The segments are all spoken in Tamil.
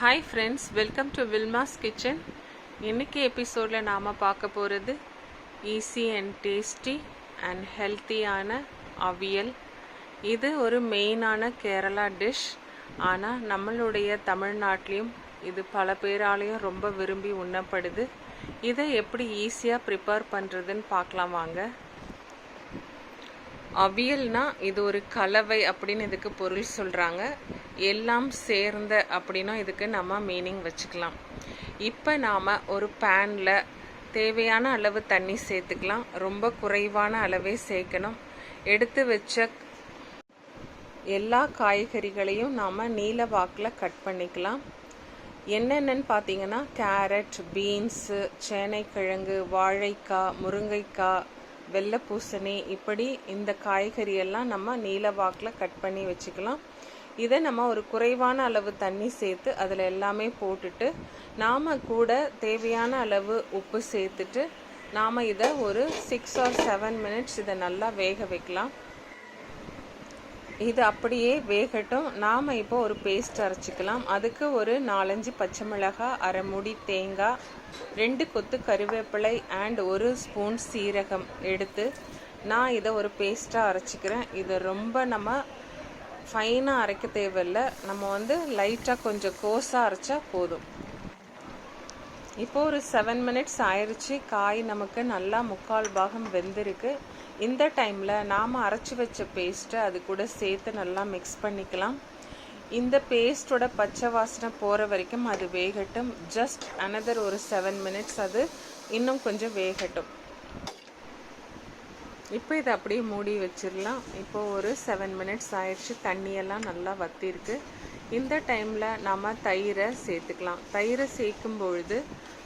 Hi friends, welcome to Vilma's kitchen. இன்றைக்கி எபிசோடில் நாம் பார்க்க போகிறது ஈஸி அண்ட் டேஸ்டி அண்ட் ஹெல்த்தியான அவியல். இது ஒரு மெயினான கேரளா டிஷ். ஆனால் நம்மளுடைய தமிழ்நாட்டிலையும் இது பல பேராலையும் ரொம்ப விரும்பி உண்ணப்படுது. இதை எப்படி ஈஸியாக ப்ரிப்பேர் பண்ணுறதுன்னு பார்க்கலாம் வாங்க. அவியல்னா இது ஒரு கலவை அப்படின்னு இதுக்கு பொருள் சொல்கிறாங்க. எல்லாம் சேர்ந்த அப்படின்னும் இதுக்கு நம்ம மீனிங் வச்சுக்கலாம். இப்போ நாம் ஒரு பேனில் தேவையான அளவு தண்ணி சேர்த்துக்கலாம். ரொம்ப குறைவான அளவே சேர்க்கணும். எடுத்து வச்ச எல்லா காய்கறிகளையும் நாம் நீல வாக்கில் கட் பண்ணிக்கலாம். என்னென்னு பார்த்தீங்கன்னா கேரட், பீன்ஸு, சேனைக்கிழங்கு, வாழைக்காய், முருங்கைக்காய், வெள்ளை பூசணி, இப்படி இந்த காய்கறியெல்லாம் நம்ம நீல வாக்கில் கட் பண்ணி வச்சுக்கலாம். இதை நம்ம ஒரு குறைவான அளவு தண்ணி சேர்த்து அதில் எல்லாமே போட்டுட்டு நாம் கூட தேவையான அளவு உப்பு சேர்த்துட்டு நாம் இதை ஒரு 6 or 7 minutes இதை நல்லா வேக வைக்கலாம். இது அப்படியே வேகட்டும். நாம் இப்போ ஒரு பேஸ்ட் அரைச்சிக்கலாம். அதுக்கு ஒரு 4-5 பச்சை மிளகாய், அரை மூடி தேங்காய், 2 கொத்து கருவேப்பிலை அண்ட் 1 ஸ்பூன் சீரகம் எடுத்து நான் இதை ஒரு பேஸ்ட்டாக அரைச்சிக்கிறேன். இது ரொம்ப நம்ம ஃபைனாக அரைக்க தேவையில்லை. நம்ம லைட்டாக கொஞ்சம் கோஸாக அரைச்சா போதும். இப்போது ஒரு 7 minutes ஆயிடுச்சு. காய் நமக்கு நல்லா 3/4 பாகம் வெந்திருக்கு. இந்த டைமில் நாம் அரைச்சி வச்ச பேஸ்ட்டை அது கூட சேர்த்து நல்லா மிக்ஸ் பண்ணிக்கலாம். இந்த பேஸ்ட்டோட பச்சை வாசனை போகிற வரைக்கும் அது வேகட்டும். ஜஸ்ட் அனதர் ஒரு 7 minutes அது இன்னும் கொஞ்சம் வேகட்டும். இப்போ இதை அப்படியே மூடி வச்சிடலாம். இப்போது ஒரு 7 minutes ஆயிடுச்சு. தண்ணியெல்லாம் நல்லா வத்திருக்கு. இந்த டைமில் நாம் தயிரை சேர்த்துக்கலாம். தயிரை சேர்க்கும் பொழுது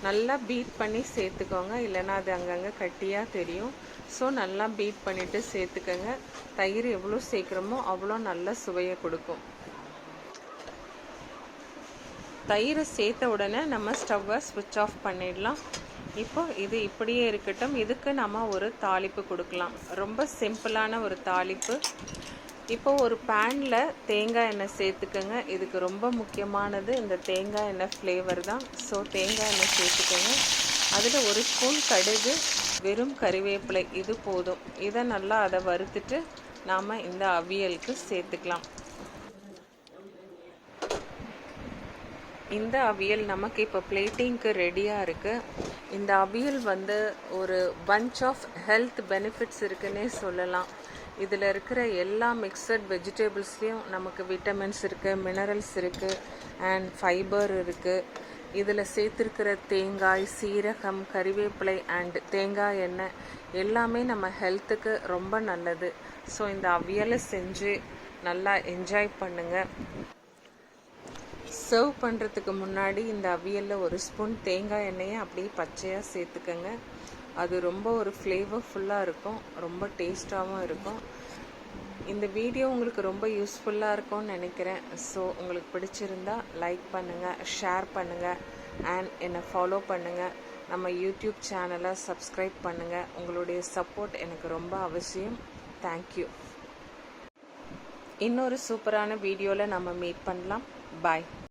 நல்லா பீட் பண்ணி சேர்த்துக்கோங்க, இல்லைன்னா அது அங்கங்கே கட்டியாக தெரியும். ஸோ நல்லா பீட் பண்ணிவிட்டு சேர்த்துக்கோங்க. தயிர் எவ்வளோ சேர்க்குறோமோ அவ்வளோ நல்ல சுவையை கொடுக்கும். தயிரை சேர்த்த உடனே நம்ம ஸ்டவ்வை ஸ்விட்ச் ஆஃப் பண்ணிடலாம். இப்போ இது இப்படியே இருக்கட்டும். இதுக்கு நம்ம ஒரு தாளிப்பு கொடுக்கலாம். ரொம்ப சிம்பிளான ஒரு தாளிப்பு. இப்போ ஒரு பேனில் தேங்காய் எண்ணெய் சேர்த்துக்கோங்க. இதுக்கு ரொம்ப முக்கியமானது இந்த தேங்காய் எண்ணெய் ஃப்ளேவர் தான். ஸோ தேங்காய் எண்ணெய் சேர்த்துக்கோங்க. அதில் 1 ஸ்பூன் கடுகு, வெறும் கறிவேப்பிலை, இது போதும். இதை நல்லா அதை வறுத்துட்டு நாம் இந்த அவியலுக்கு சேர்த்துக்கலாம். இந்த அவியல் நமக்கு இப்போ பிளேட்டிங்க்கு ரெடியாக இருக்குது. இந்த அவியல் ஒரு பஞ்ச் ஆஃப் ஹெல்த் பெனிஃபிட்ஸ் இருக்குன்னே சொல்லலாம். இதில் இருக்கிற எல்லா மிக்சட் வெஜிடபிள்ஸ்லேயும் நமக்கு விட்டமின்ஸ் இருக்குது, மினரல்ஸ் இருக்குது அண்ட் ஃபைபர் இருக்குது. இதில் சேர்த்துருக்கிற தேங்காய், சீரகம், கறிவேப்பிலை அண்ட் தேங்காய் எண்ணெய் எல்லாமே நம்ம ஹெல்த்துக்கு ரொம்ப நல்லது. ஸோ இந்த அவியலை செஞ்சு நல்லா என்ஜாய் பண்ணுங்கள். சர்வ் பண்ணுறதுக்கு முன்னாடி இந்த அவியலில் 1 ஸ்பூன் தேங்காய் எண்ணெயை அப்படியே பச்சையாக சேர்த்துக்கங்க. அது ரொம்ப ஒரு ஃப்ளேவர்ஃபுல்லாக இருக்கும், ரொம்ப டேஸ்ட்டாகவும் இருக்கும். இந்த வீடியோ உங்களுக்கு ரொம்ப யூஸ்ஃபுல்லாக இருக்கும்னு நினைக்கிறேன். ஸோ உங்களுக்கு பிடிச்சிருந்தா லைக் பண்ணுங்கள், ஷேர் பண்ணுங்கள் அண்ட் என்னை ஃபாலோ பண்ணுங்கள். நம்ம யூடியூப் சேனலை சப்ஸ்கிரைப் பண்ணுங்கள். உங்களுடைய சப்போர்ட் எனக்கு ரொம்ப அவசியம். தேங்க்யூ. இன்னொரு சூப்பரான வீடியோவில் நம்ம மீட் பண்ணலாம். பாய்.